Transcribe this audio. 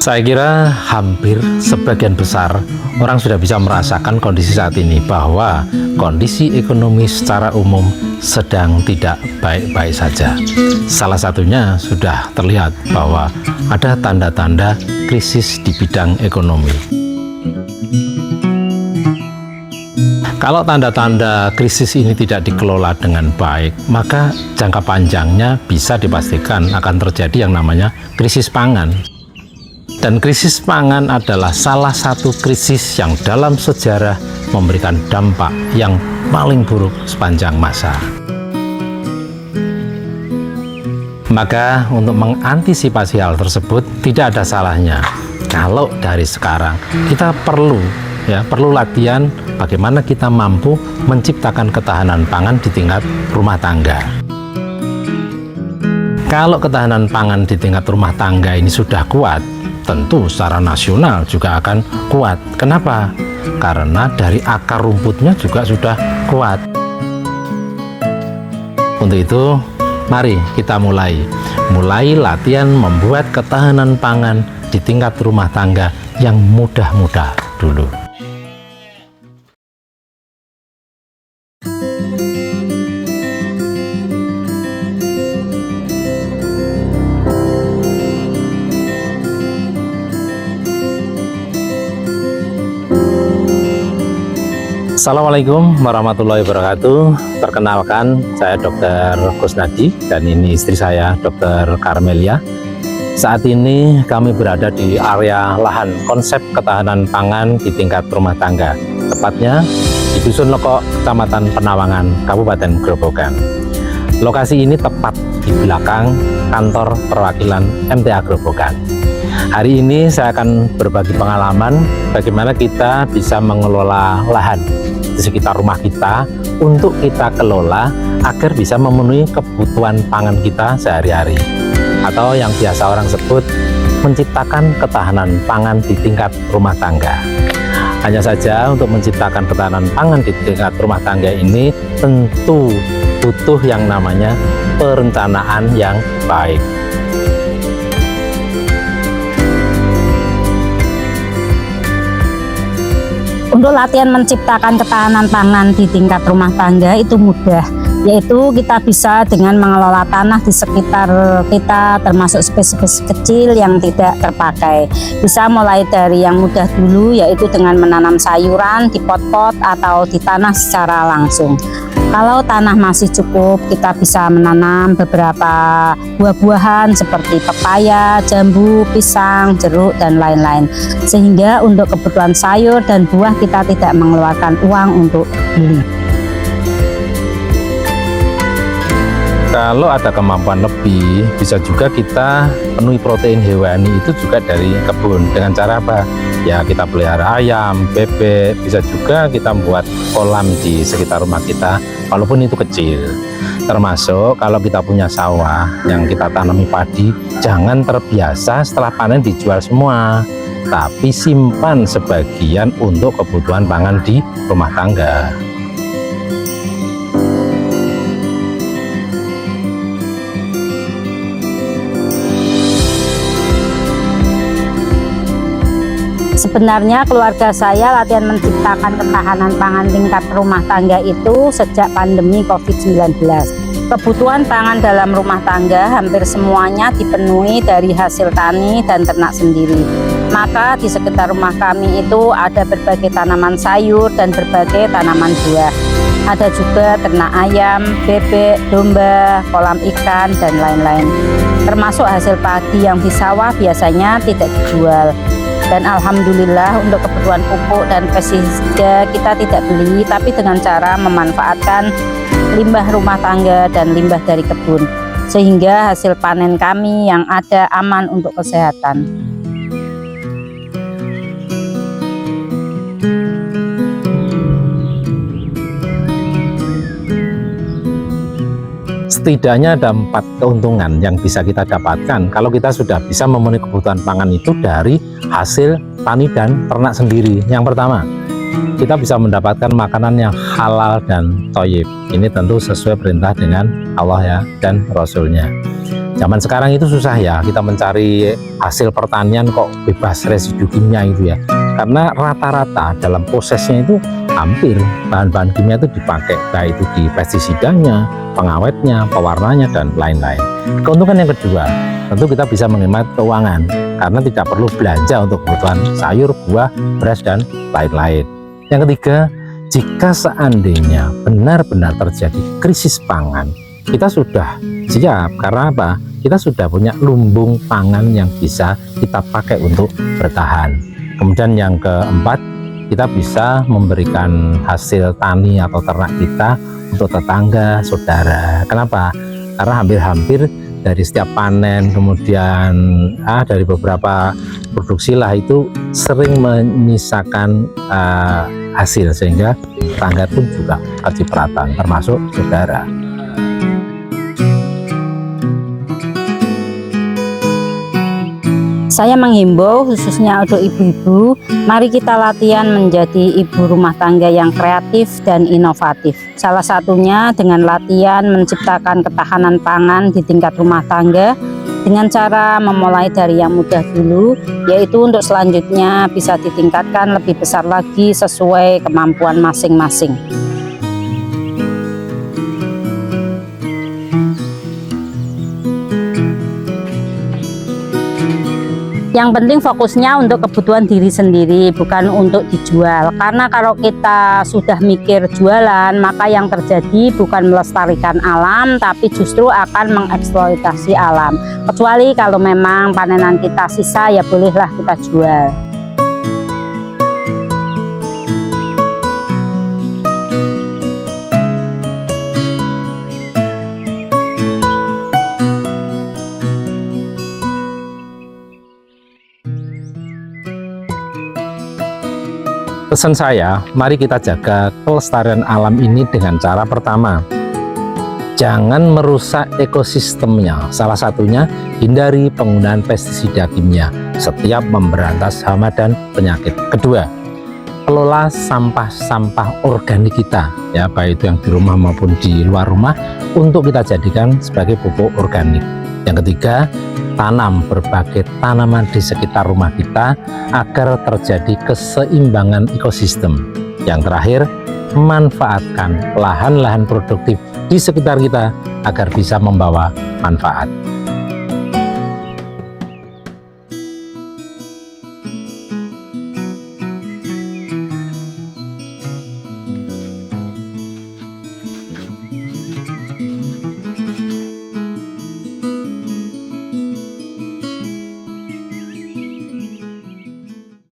Saya kira hampir sebagian besar orang sudah bisa merasakan kondisi saat ini, bahwa kondisi ekonomi secara umum sedang tidak baik-baik saja. Salah satunya sudah terlihat bahwa ada tanda-tanda krisis di bidang ekonomi. Kalau tanda-tanda krisis ini tidak dikelola dengan baik, maka jangka panjangnya bisa dipastikan akan terjadi yang namanya krisis pangan. Dan krisis pangan adalah salah satu krisis yang dalam sejarah memberikan dampak yang paling buruk sepanjang masa. Maka untuk mengantisipasi hal tersebut, tidak ada salahnya kalau dari sekarang kita perlu latihan bagaimana kita mampu menciptakan ketahanan pangan di tingkat rumah tangga. Kalau ketahanan pangan di tingkat rumah tangga ini sudah kuat, tentu secara nasional juga akan kuat. Kenapa? Karena dari akar rumputnya juga sudah kuat. Untuk itu, mari kita mulai latihan membuat ketahanan pangan di tingkat rumah tangga yang mudah-mudah dulu. Assalamualaikum warahmatullahi wabarakatuh. Perkenalkan, saya Dr. Kusnadi dan ini istri saya, Dr. Karmelia. Saat ini kami berada di area lahan konsep ketahanan pangan di tingkat rumah tangga, tepatnya di Dusun Lekok, Kecamatan Penawangan, Kabupaten Grobogan. Lokasi ini tepat di belakang kantor perwakilan MTA Grobogan. Hari ini saya akan berbagi pengalaman bagaimana kita bisa mengelola lahan di sekitar rumah kita untuk kita kelola agar bisa memenuhi kebutuhan pangan kita sehari-hari, atau yang biasa orang sebut menciptakan ketahanan pangan di tingkat rumah tangga. Hanya saja untuk menciptakan ketahanan pangan di tingkat rumah tangga ini tentu butuh yang namanya perencanaan yang baik. Untuk latihan menciptakan ketahanan pangan di tingkat rumah tangga itu mudah, yaitu kita bisa dengan mengelola tanah di sekitar kita, termasuk spesies kecil yang tidak terpakai. Bisa mulai dari yang mudah dulu, yaitu dengan menanam sayuran di pot-pot atau di tanah secara langsung. Kalau tanah masih cukup, kita bisa menanam beberapa buah-buahan seperti pepaya, jambu, pisang, jeruk, dan lain-lain. Sehingga untuk kebutuhan sayur dan buah kita tidak mengeluarkan uang untuk beli. Kalau ada kemampuan lebih, bisa juga kita penuhi protein hewani itu juga dari kebun. Dengan cara apa? Ya kita pelihara ayam, bebek, bisa juga kita membuat kolam di sekitar rumah kita, walaupun itu kecil. Termasuk kalau kita punya sawah yang kita tanami padi, jangan terbiasa setelah panen dijual semua, tapi simpan sebagian untuk kebutuhan pangan di rumah tangga. Sebenarnya keluarga saya latihan menciptakan ketahanan pangan tingkat rumah tangga itu sejak pandemi COVID-19. Kebutuhan pangan dalam rumah tangga hampir semuanya dipenuhi dari hasil tani dan ternak sendiri. Maka di sekitar rumah kami itu ada berbagai tanaman sayur dan berbagai tanaman buah. Ada juga ternak ayam, bebek, domba, kolam ikan, dan lain-lain. Termasuk hasil padi yang di sawah biasanya tidak dijual. Dan alhamdulillah untuk kebutuhan pupuk dan pestisida kita tidak beli, tapi dengan cara memanfaatkan limbah rumah tangga dan limbah dari kebun, sehingga hasil panen kami yang ada aman untuk kesehatan. Setidaknya ada 4 keuntungan yang bisa kita dapatkan kalau kita sudah bisa memenuhi kebutuhan pangan itu dari hasil tani dan ternak sendiri. Yang pertama, kita bisa mendapatkan makanan yang halal dan thayyib. Ini tentu sesuai perintah dengan Allah ya dan Rasulnya. Zaman sekarang itu susah ya kita mencari hasil pertanian kok bebas residu kimia itu ya. Karena rata-rata dalam prosesnya itu hampir bahan-bahan kimia itu dipakai, baik itu di pestisidanya, pengawetnya, pewarnanya, dan lain-lain. Keuntungan yang kedua, tentu kita bisa menghemat keuangan karena tidak perlu belanja untuk kebutuhan sayur, buah, beras, dan lain-lain. Yang ketiga, jika seandainya benar-benar terjadi krisis pangan, kita sudah siap. Karena apa? Kita sudah punya lumbung pangan yang bisa kita pakai untuk bertahan. Kemudian yang keempat, kita bisa memberikan hasil tani atau ternak kita untuk tetangga, saudara. Kenapa? Karena hampir-hampir dari setiap panen, kemudian dari beberapa produksi lah itu sering menyisakan hasil, sehingga tetangga pun juga kecipratan, termasuk saudara. Saya menghimbau khususnya untuk ibu-ibu, mari kita latihan menjadi ibu rumah tangga yang kreatif dan inovatif. Salah satunya dengan latihan menciptakan ketahanan pangan di tingkat rumah tangga dengan cara memulai dari yang mudah dulu, yaitu untuk selanjutnya bisa ditingkatkan lebih besar lagi sesuai kemampuan masing-masing. Yang penting fokusnya untuk kebutuhan diri sendiri, bukan untuk dijual. Karena kalau kita sudah mikir jualan, maka yang terjadi bukan melestarikan alam, tapi justru akan mengeksploitasi alam. Kecuali kalau memang panenan kita sisa, ya bolehlah kita jual. Pesan saya, mari kita jaga kelestarian alam ini dengan cara pertama, jangan merusak ekosistemnya. Salah satunya, hindari penggunaan pestisida kimia setiap memberantas hama dan penyakit. Kedua, kelola sampah-sampah organik kita, ya baik itu yang di rumah maupun di luar rumah, untuk kita jadikan sebagai pupuk organik. Yang ketiga, tanam berbagai tanaman di sekitar rumah kita agar terjadi keseimbangan ekosistem. Yang terakhir, manfaatkan lahan-lahan produktif di sekitar kita agar bisa membawa manfaat.